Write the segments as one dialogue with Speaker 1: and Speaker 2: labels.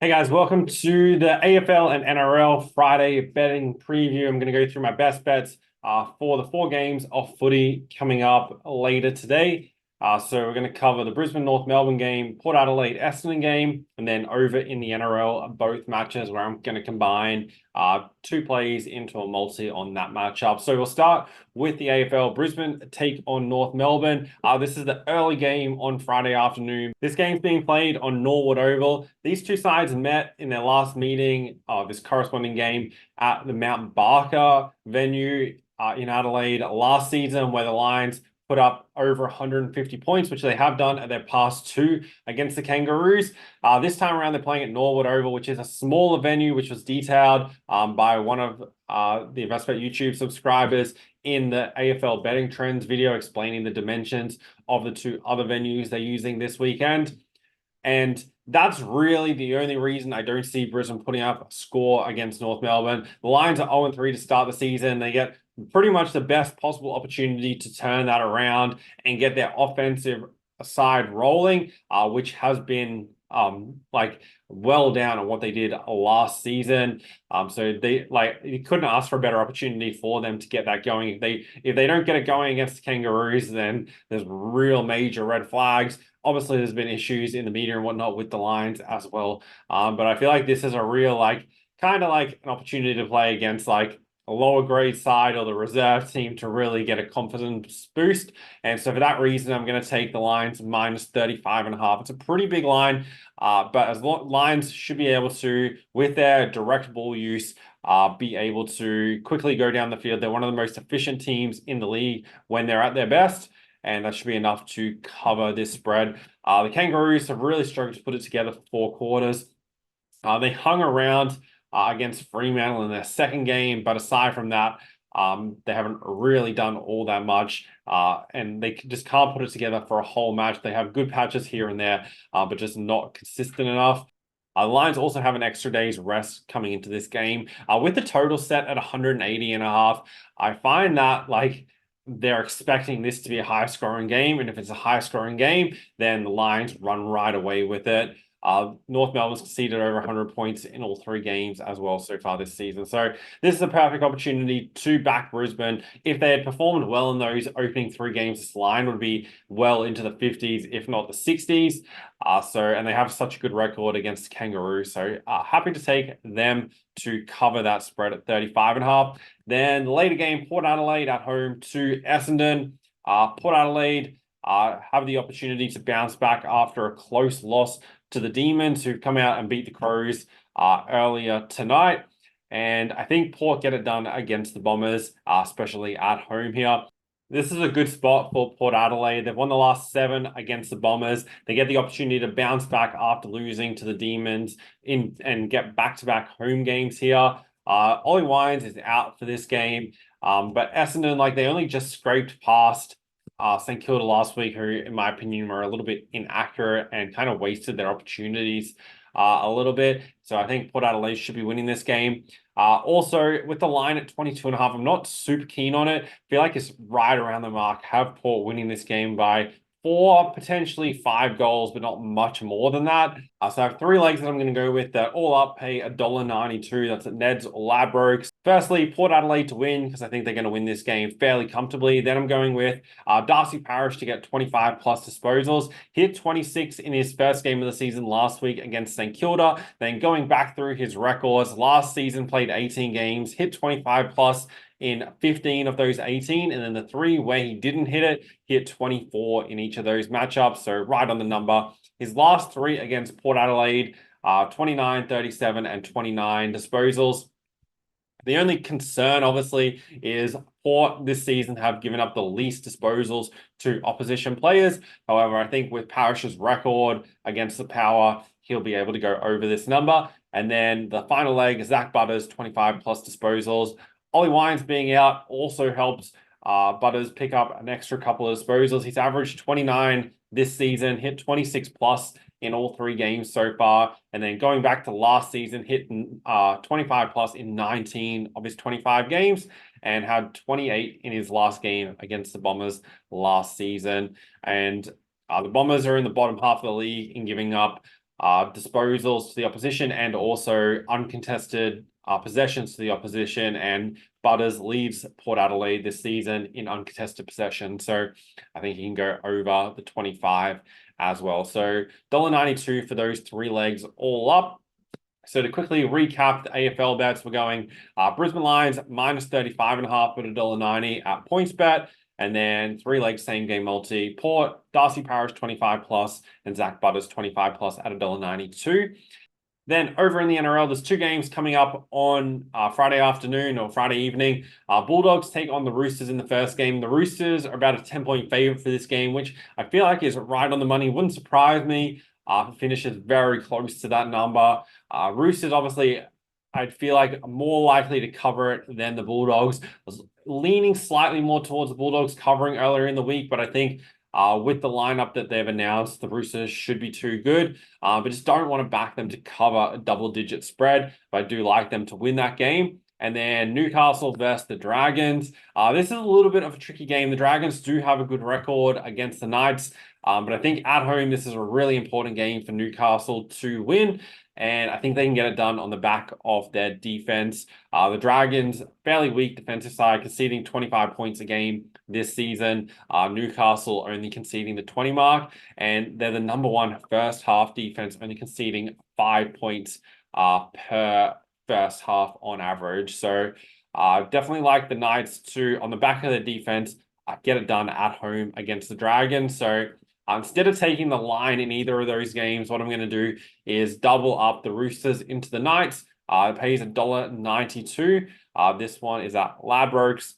Speaker 1: Hey guys, welcome to the AFL and NRL Friday betting preview. I'm going to go through my best bets for the 4 games of footy coming up later today. So we're going to cover the Brisbane North Melbourne game, Port Adelaide Essendon game, and then over in the NRL, both matches where I'm going to combine 2 plays into a multi on that matchup. So we'll start with the AFL. Brisbane take on North Melbourne. This is the early game on Friday afternoon. This game's being played on Norwood Oval. These two sides met in their last meeting of this corresponding game at the Mount Barker venue in Adelaide last season, where the Lions put up over 150 points, which they have done at their past 2 against the Kangaroos. This time around, they're playing at Norwood Oval, which is a smaller venue, which was detailed by one of the investor.bet YouTube subscribers in the AFL betting trends video, explaining the dimensions of the 2 other venues they're using this weekend. And that's really the only reason I don't see Brisbane putting up a score against North Melbourne. The Lions are 0-3 to start the season. They get pretty much the best possible opportunity to turn that around and get their offensive side rolling, which has been well down on what they did last season. So you couldn't ask for a better opportunity for them to get that going. If they don't get it going against the Kangaroos, then there's real major red flags. Obviously, there's been issues in the media and whatnot with the Lions as well. But I feel like this is a real kind of like an opportunity to play against a lower grade side or the reserve team to really get a confidence boost. And so for that reason, I'm going to take the Lions minus 35.5. It's a pretty big line, but as Lions should be able to, with their direct ball use, be able to quickly go down the field. They're one of the most efficient teams in the league when they're at their best, and that should be enough to cover this spread. The Kangaroos have really struggled to put it together for 4 quarters. They hung around against Fremantle in their second game, but aside from that, they haven't really done all that much, and they just can't put it together for a whole match. They have good patches here and there, but just not consistent enough. The Lions also have an extra day's rest coming into this game. With the total set at 180.5, I find that they're expecting this to be a high-scoring game, and if it's a high-scoring game, then the Lions run right away with it. North Melbourne's conceded over 100 points in all 3 games as well so far this season. So this is a perfect opportunity to back Brisbane. If they had performed well in those opening 3 games, this line would be well into the 50s, if not the 60s. And they have such a good record against Kangaroos. So happy to take them to cover that spread at 35.5. Then the later game, Port Adelaide at home to Essendon. Port Adelaide have the opportunity to bounce back after a close loss to the Demons, who've come out and beat the Crows earlier tonight. And I think Port get it done against the Bombers, especially at home here. This is a good spot for Port Adelaide. They've won the last 7 against the Bombers. They get the opportunity to bounce back after losing to the Demons and get back-to-back home games here. Ollie Wines is out for this game, but Essendon, they only just scraped past St Kilda last week, who, in my opinion, were a little bit inaccurate and kind of wasted their opportunities a little bit. So I think Port Adelaide should be winning this game. Also, with the line at 22.5, I'm not super keen on it. I feel like it's right around the mark. Have Port winning this game by 4, potentially 5 goals, but not much more than that. So I have 3 legs that I'm going to go with that all up pay $1.92. That's at Ned's or Ladbrokes. Firstly, Port Adelaide to win, because I think they're going to win this game fairly comfortably. Then I'm going with Darcy Parish to get 25 plus disposals. He hit 26 in his first game of the season last week against St Kilda. Then going back through his records, last season played 18 games, hit 25 plus in 15 of those 18, and then the 3 where he didn't hit it, he hit 24 in each of those matchups, so right on the number. His last 3 against Port Adelaide, 29, 37, and 29 disposals. The only concern, obviously, is Port this season have given up the least disposals to opposition players. However, I think with Parish's record against the Power, he'll be able to go over this number. And then the final leg, Zach Butters, 25 plus disposals. Ollie Wines being out also helps Butters pick up an extra couple of disposals. He's averaged 29 this season, hit 26 plus in all 3 games so far. And then going back to last season, hit 25 plus in 19 of his 25 games and had 28 in his last game against the Bombers last season. And the Bombers are in the bottom half of the league in giving up disposals to the opposition and also uncontested possessions to the opposition. And Butters leads Port Adelaide this season in uncontested possession. So I think he can go over the 25 as well. So $1.92 for those three legs all up. So to quickly recap the AFL bets, we're going Brisbane Lions minus 35.5 at $1.90 at PointsBet. And then three legs, same game multi. Port, Darcy Parish 25 plus, and Zach Butters 25 plus at $1.92. Then over in the NRL, there's two games coming up on Friday afternoon or Friday evening. Bulldogs take on the Roosters in the first game. The Roosters are about a 10-point favorite for this game, which I feel like is right on the money. Wouldn't surprise me. Finishes very close to that number. Roosters, obviously, I'd feel like more likely to cover it than the Bulldogs. I was leaning slightly more towards the Bulldogs covering earlier in the week, but I think with the lineup that they've announced, the Roosters should be too good, but just don't want to back them to cover a double-digit spread. But I do like them to win that game. And then Newcastle versus the Dragons. This is a little bit of a tricky game. The Dragons do have a good record against the Knights, but I think at home, this is a really important game for Newcastle to win. And I think they can get it done on the back of their defense. The Dragons, fairly weak defensive side, conceding 25 points a game this season. Newcastle only conceding the 20 mark. And they're the number one first half defense, only conceding 5 points per first half on average. So definitely like the Knights to, on the back of their defense, get it done at home against the Dragons. So instead of taking the line in either of those games, what I'm going to do is double up the Roosters into the Knights. It pays $1.92. This one is at Ladbrokes.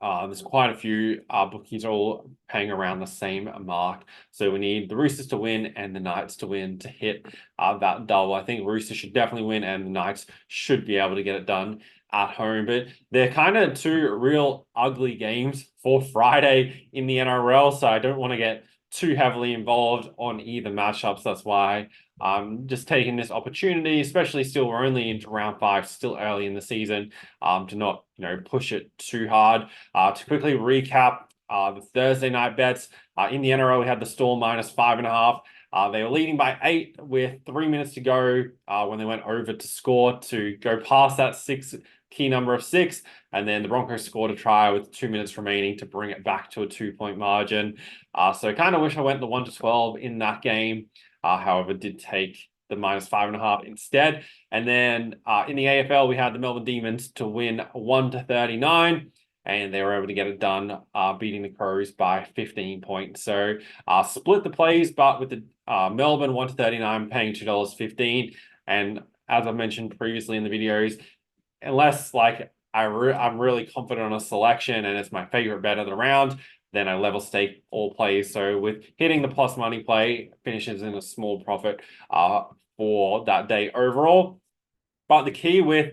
Speaker 1: There's quite a few bookies are all paying around the same mark. So we need the Roosters to win and the Knights to win to hit that double. I think Roosters should definitely win and the Knights should be able to get it done at home. But they're kind of two real ugly games for Friday in the NRL. So I don't want to get too heavily involved on either matchups. That's why I'm just taking this opportunity, especially still we're only into round 5, still early in the season, to not push it too hard. To quickly recap the Thursday night bets, in the NRL we had the Storm minus 5.5. They were leading by 8 with 3 minutes to go when they went over to score to go past that key number of 6, and then the Broncos scored a try with 2 minutes remaining to bring it back to a 2-point margin. So I kind of wish I went the 1-12 in that game. However, did take the minus 5.5 instead. And then in the AFL, we had the Melbourne Demons to win 1-39. And they were able to get it done, beating the Crows by 15 points. So split the plays, but with the Melbourne 1-39 paying $2.15. And as I mentioned previously in the videos, unless I'm really confident on a selection and it's my favorite bet of the round, then I level stake all plays. So with hitting the plus money play, finishes in a small profit for that day overall. But the key with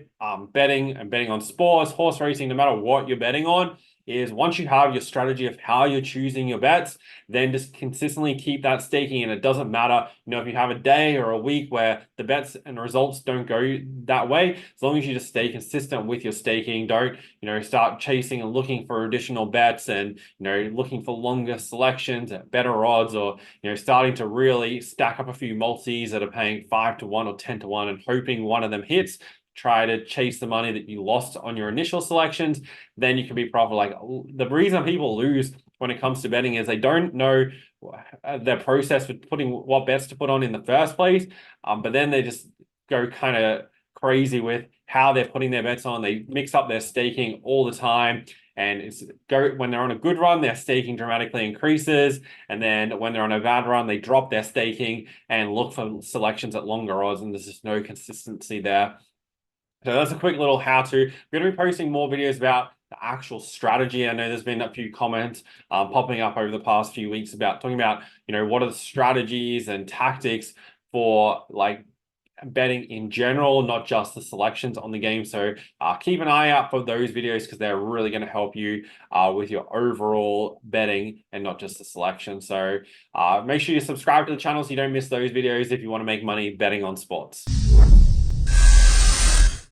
Speaker 1: betting and betting on sports, horse racing, no matter what you're betting on, is once you have your strategy of how you're choosing your bets, then just consistently keep that staking. And it doesn't matter, if you have a day or a week where the bets and results don't go that way, as long as you just stay consistent with your staking, don't, start chasing and looking for additional bets and, looking for longer selections at better odds, or, starting to really stack up a few multis that are paying 5-1 or 10-1 and hoping one of them hits. Try to chase the money that you lost on your initial selections, then you can be profitable. The reason people lose when it comes to betting is they don't know their process with putting what bets to put on in the first place. But then they just go kind of crazy with how they're putting their bets on. They mix up their staking all the time. And when they're on a good run, their staking dramatically increases. And then when they're on a bad run, they drop their staking and look for selections at longer odds. And there's just no consistency there. So that's a quick little how-to. We're going to be posting more videos about the actual strategy. I know there's been a few comments popping up over the past few weeks about talking about, what are the strategies and tactics for betting in general, not just the selections on the game. So keep an eye out for those videos because they're really going to help you with your overall betting and not just the selection. So make sure you subscribe to the channel so you don't miss those videos if you want to make money betting on sports.